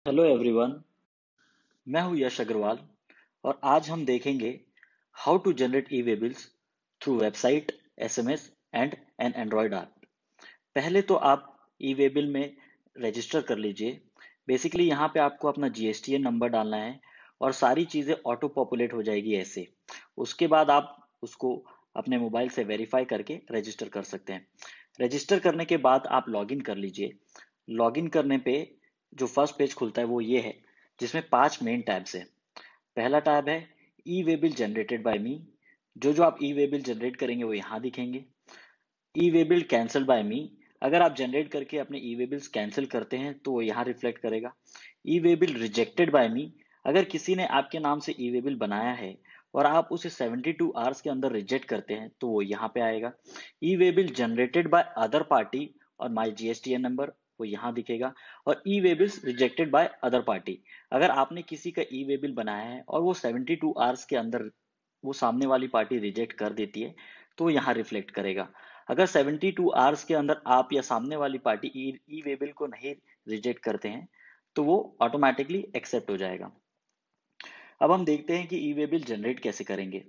Hello everyone. मैं हूं यश अग्रवाल और आज हम देखेंगे how to generate e waybills through website, SMS and an Android app. पहले तो आप ई वेबिल में रजिस्टर कर लीजिए। बेसिकली यहाँ पे आपको अपना जीएसटीएन नंबर डालना है और सारी चीज़ें ऑटो पॉपुलेट हो जाएगी ऐसे। उसके बाद आप उसको अपने मोबाइल से वेरीफाई करके रजिस्टर कर सकते हैं। रजिस्टर करने के बाद आप लॉगिन कर लीजिए। लॉगिन करने पे जो फर्स्ट पेज खुलता है वो ये है, जिसमें 5 मेन टैब्स है। पहला टैब है ई वेबिल जनरेटेड बाय मी। जो आप ई वेबिल जनरेट करेंगे वो यहाँ दिखेंगे। ई वेबिल कैंसल बाय मी, अगर आप जनरेट करके अपने ई वेबिल्स कैंसिल करते हैं तो वो यहाँ रिफ्लेक्ट करेगा। ई वेबिल रिजेक्टेड बाय मी, अगर किसी ने आपके नाम से ई वेबिल बनाया है और आप उसे 72 आवर्स के अंदर रिजेक्ट करते हैं तो वो यहाँ पे आएगा। E waybill generated by other party और माई जीएसटीएन नंबर वो यहाँ दिखेगा। और e waybills rejected by other party, अगर आपने किसी का ई वेबिल बनाया है और वो 72 आवर्स के अंदर वो सामने वाली पार्टी रिजेक्ट कर देती है तो यहाँ रिफ्लेक्ट करेगा। अगर 72 आवर्स के अंदर आप या सामने वाली पार्टी ई वेबिल को नहीं रिजेक्ट करते हैं तो वो ऑटोमेटिकली एक्सेप्ट हो जाएगा। अब हम देखते हैं कि ई वेबिल जनरेट कैसे करेंगे।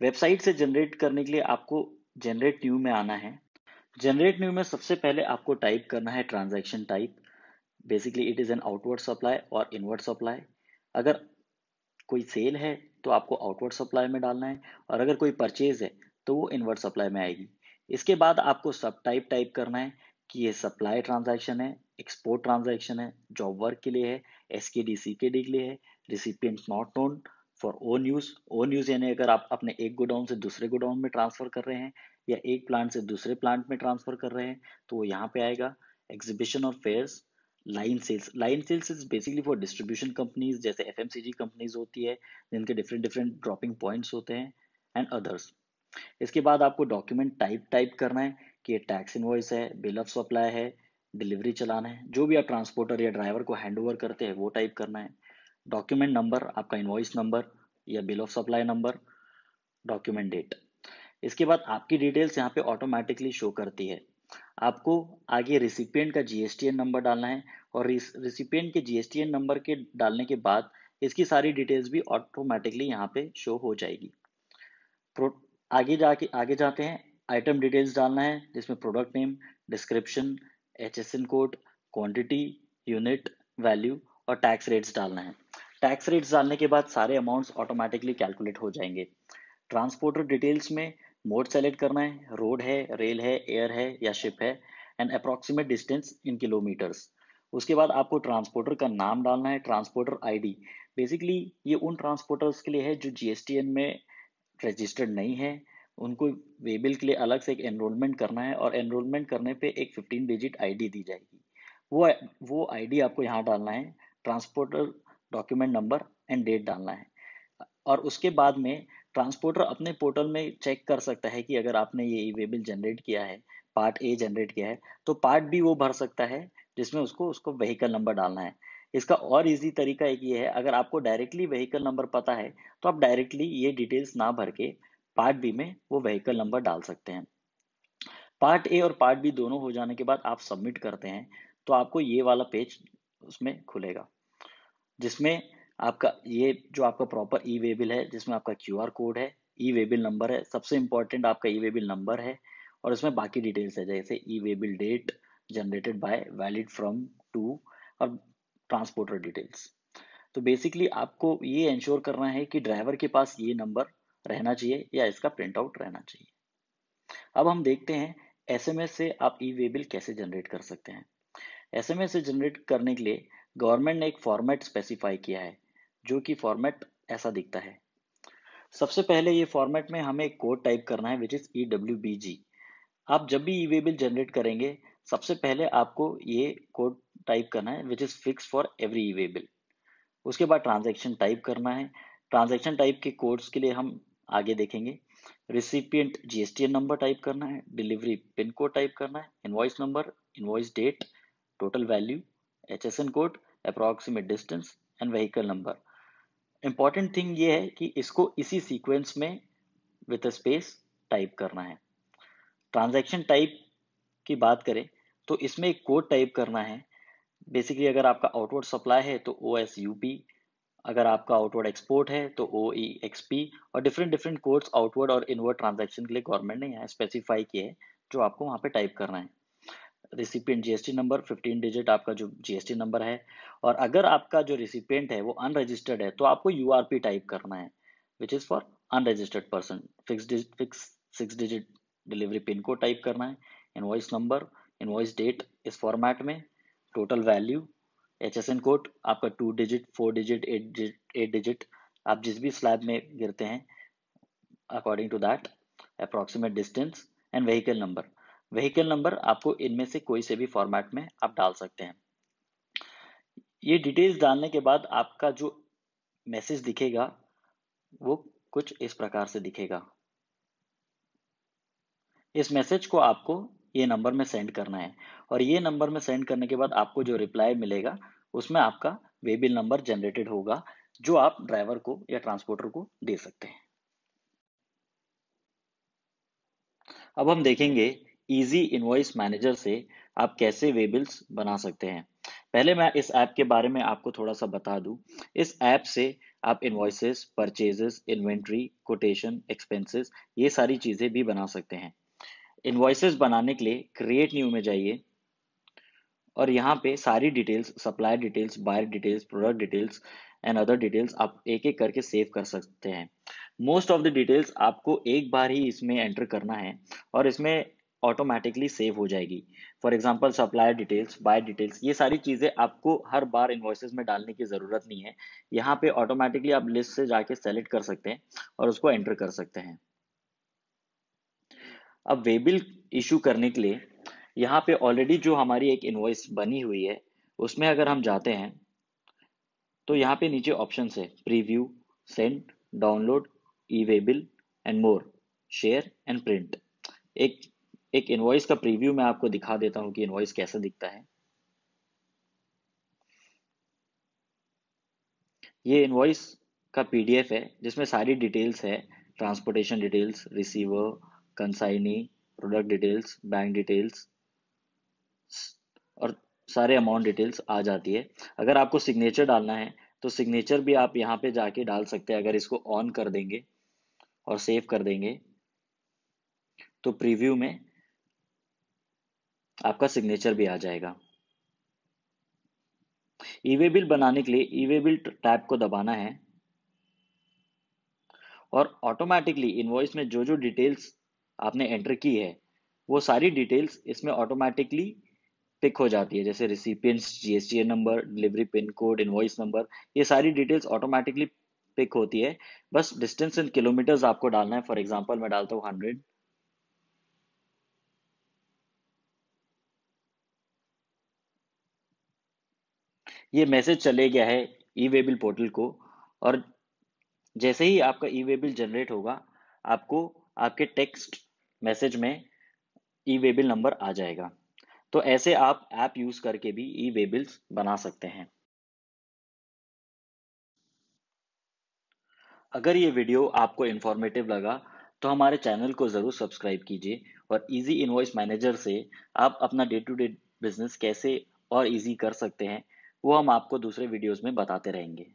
वेबसाइट से जनरेट करने के लिए आपको जनरेट न्यू में आना है। जनरेट न्यू में सबसे पहले आपको टाइप करना है transaction type. Basically it is an outward supply और इनवर्ड सप्लाई। अगर कोई सेल है तो आपको आउटवर्ड सप्लाई में डालना है और अगर कोई परचेज है तो वो इनवर्ड सप्लाई में आएगी। इसके बाद आपको सब टाइप करना है कि ये सप्लाई ट्रांजैक्शन है, एक्सपोर्ट ट्रांजैक्शन है, जॉब वर्क के लिए है, एसकेडी सीकेडी के लिए है, recipient not known for own use यानी अगर आप अपने एक गोडाउन से दूसरे गोडाउन में ट्रांसफर कर रहे हैं या एक प्लांट से दूसरे प्लांट में ट्रांसफर कर रहे हैं तो वो यहाँ पे आएगा। एग्जीबिशन और fairs, line sales is basically for distribution companies जैसे एफएमसीजी कंपनीज होती है जिनके डिफरेंट डिफरेंट ड्रॉपिंग पॉइंट्स होते हैं एंड अदर्स। इसके बाद आपको डॉक्यूमेंट टाइप करना है कि ये टैक्स इनवॉइस है, बिल ऑफ सप्लाई है, डिलीवरी चलाना है, जो भी आप ट्रांसपोर्टर या ड्राइवर को हैंड ओवर करते हैं वो टाइप करना है। डॉक्यूमेंट नंबर आपका इनवॉइस नंबर या bill of supply number, document date. इसके बाद आपकी डिटेल्स यहाँ पे ऑटोमेटिकली शो करती है। आपको आगे रिसिपिएंट का जीएसटीएन नंबर डालना है और रिसिपिएंट के जीएसटीएन नंबर के डालने के बाद इसकी सारी डिटेल्स भी ऑटोमेटिकली यहाँ पे शो हो जाएगी। प्रो आगे जाते हैं। आइटम डिटेल्स डालना है जिसमें product name, description, HSN code, quantity, unit, value और टैक्स रेट्स डालना है। टैक्स रेट्स डालने के बाद सारे अमाउंट्स ऑटोमेटिकली कैलकुलेट हो जाएंगे। ट्रांसपोर्टर डिटेल्स में मोड सेलेक्ट करना है, रोड है, रेल है, एयर है या शिप है, and approximate distance in kilometres. उसके बाद आपको ट्रांसपोर्टर का नाम डालना है, ट्रांसपोर्टर आईडी। बेसिकली ये उन ट्रांसपोर्टर्स के लिए है जो जीएसटीएन में रजिस्टर्ड नहीं है। उनको वेबिल के लिए अलग से एक एनरोलमेंट करना है और एनरोलमेंट करने पे एक 15 डिजिट आईडी दी जाएगी। वो वो आईडी आपको यहाँ डालना है। Transporter document number and date डालना है। और उसके बाद में ट्रांसपोर्टर अपने पोर्टल में चेक कर सकता है कि अगर आपने ये ई वेबिल जनरेट किया है, पार्ट ए जनरेट किया है तो पार्ट बी वो भर सकता है जिसमें उसको उसको व्हीकल नंबर डालना है। इसका और इजी तरीका एक ये है, अगर आपको डायरेक्टली व्हीकल नंबर पता है तो आप डायरेक्टली ये डिटेल्स ना भर के पार्ट बी में वो व्हीकल नंबर डाल सकते हैं। पार्ट ए और पार्ट बी दोनों हो जाने के बाद आप सबमिट करते हैं तो आपको ये वाला पेज उसमें खुलेगा, जिसमें आपका ये जो आपका प्रॉपर ई वेबिल है, जिसमें आपका क्यूआर कोड है, ई वेबिल नंबर है, सबसे इंपॉर्टेंट आपका ई वेबिल नंबर है और उसमें बाकी डिटेल्स है जैसे e waybill date, generated by, valid from, to और ट्रांसपोर्टर डिटेल्स। तो बेसिकली आपको ये इंश्योर करना है कि ड्राइवर के पास ये नंबर रहना चाहिए या इसका प्रिंट आउट रहना चाहिए। अब हम देखते हैं एसएमएस से आप ई वेबिल कैसे जनरेट कर सकते हैं। एसएमएस से जनरेट करने के लिए गवर्नमेंट ने एक फॉर्मेट स्पेसिफाई किया है, जो कि फॉर्मेट ऐसा दिखता है। सबसे पहले ये फॉर्मेट में हमें एक कोड टाइप करना है विच इज EWBG। आप जब भी ई वेबिल जनरेट करेंगे सबसे पहले आपको ये कोड टाइप करना है which is fix for every E waybill. उसके बाद ट्रांजैक्शन टाइप करना है। ट्रांजैक्शन टाइप के कोड्स के लिए हम आगे देखेंगे। रिसिपिएंट जीएसटीएन नंबर टाइप करना है, डिलीवरी पिन कोड टाइप करना है, invoice number, invoice date, total value, HSN code, approximate distance and vehicle number. Important thing ये है कि इसको इसी सीक्वेंस में विद स्पेस टाइप करना है। ट्रांजैक्शन टाइप की बात करें तो इसमें एक कोड टाइप करना है बेसिकली अगर आपका आउटवर्ड सप्लाई है तो OSUP, अगर आपका आउटवर्ड एक्सपोर्ट है तो OEXP, और डिफरेंट डिफरेंट कोड्स आउटवर्ड और इनवर्ड ट्रांजैक्शन के लिए गवर्नमेंट ने यहाँ स्पेसिफाई किए हैं जो आपको वहाँ पे टाइप करना है। रिसिपिएंट जीएसटी नंबर 15 डिजिट आपका जो जीएसटी नंबर है, और अगर आपका जो रिसिपिएंट है वो अनरजिस्टर्ड है तो आपको यूआरपी टाइप करना है, which is for unregistered person. Fix 6 digit delivery pin code type करना है, इनवॉइस नंबर, इनवॉइस डेट इस फॉर्मेट में, टोटल वैल्यू, HSN कोड आपका 2 डिजिट, 4 डिजिट, 8 डिजिट, आप जिस भी स्लैब में गिरते हैं according to that, approximate distance and vehicle number. Vehicle number आपको इनमें से कोई से भी फॉर्मेट में आप डाल सकते हैं। ये डिटेल्स डालने के बाद आपका जो मैसेज दिखेगा वो कुछ इस प्रकार से दिखेगा। इस मैसेज को आपको ये नंबर में सेंड करना है, और ये नंबर में सेंड करने के बाद आपको जो रिप्लाई मिलेगा उसमें आपका वे बिल नंबर जनरेटेड होगा जो आप ड्राइवर को या ट्रांसपोर्टर को दे सकते हैं। अब हम देखेंगे इजी इनवॉइस मैनेजर से आप कैसे वे बिल्स बना सकते हैं। पहले मैं इस ऐप के बारे में आपको थोड़ा सा बता दूं। इस ऐप से आप invoices, purchases, inventory, quotation, expenses, ये सारी चीजें भी बना सकते हैं। इनवॉइसेस बनाने के लिए क्रिएट न्यू में जाइए, और यहाँ पे सारी details, supplier details, buyer details, product details and other details आप एक एक करके सेव कर सकते हैं। मोस्ट ऑफ द डिटेल्स आपको एक बार ही इसमें एंटर करना है और इसमें ऑटोमेटिकली सेव हो जाएगी। For example supplier details, buyer details, ये सारी चीज़ें आपको हर बार इन्वॉइसेस में डालने की ज़रूरत नहीं है। यहाँ पे ऑटोमेटिकली आप लिस्ट से जाके सेलेक्ट कर सकते हैं और उसको एंटर कर सकते हैं। अब वे बिल इशू करने के लिए यहाँ पे ऑलरेडी जो हमारी एक इनवॉइस बनी हुई है उसमें अगर हम जाते हैं तो यहाँ पे नीचे ऑप्शन है preview, send, download, E way bill and more, share and print. एक एक इनवॉइस का प्रीव्यू मैं आपको दिखा देता हूँ कि इनवॉइस कैसा दिखता है। ये इनवॉइस का PDF है जिसमें सारी डिटेल्स है, transportation details, receiver, consignee, product details, bank details और सारे अमाउंट डिटेल्स आ जाती है। अगर आपको सिग्नेचर डालना है तो सिग्नेचर भी आप यहाँ पे जाके डाल सकते हैं। अगर इसको ऑन कर देंगे और सेव कर देंगे तो प्रीव्यू में आपका सिग्नेचर भी आ जाएगा। ई वे बिल बनाने के लिए ई वे बिल टैब को दबाना है और ऑटोमेटिकली इनवॉइस में जो जो डिटेल्स आपने एंटर की है वो सारी डिटेल्स इसमें ऑटोमेटिकली पिक हो जाती है, जैसे रिसिपिएंट्स GSTN number, delivery pin code, invoice number, ये सारी डिटेल्स ऑटोमेटिकली पिक होती है। बस डिस्टेंस इन किलोमीटर्स आपको डालना है। फॉर एग्जांपल मैं डालता हूँ 100। ये मैसेज चले गया है ई वे बिल पोर्टल को, और जैसे ही आपका ई वे बिल जनरेट होगा आपको आपके टेक्स्ट मैसेज में ई वे बिल नंबर आ जाएगा। तो ऐसे आप ऐप यूज करके भी ई वे बिल्स बना सकते हैं। अगर ये वीडियो आपको इन्फॉर्मेटिव लगा तो हमारे चैनल को ज़रूर सब्सक्राइब कीजिए, और इजी इनवॉइस मैनेजर से आप अपना डे टू डे बिजनेस कैसे और इजी कर सकते हैं वो हम आपको दूसरे वीडियोस में बताते रहेंगे।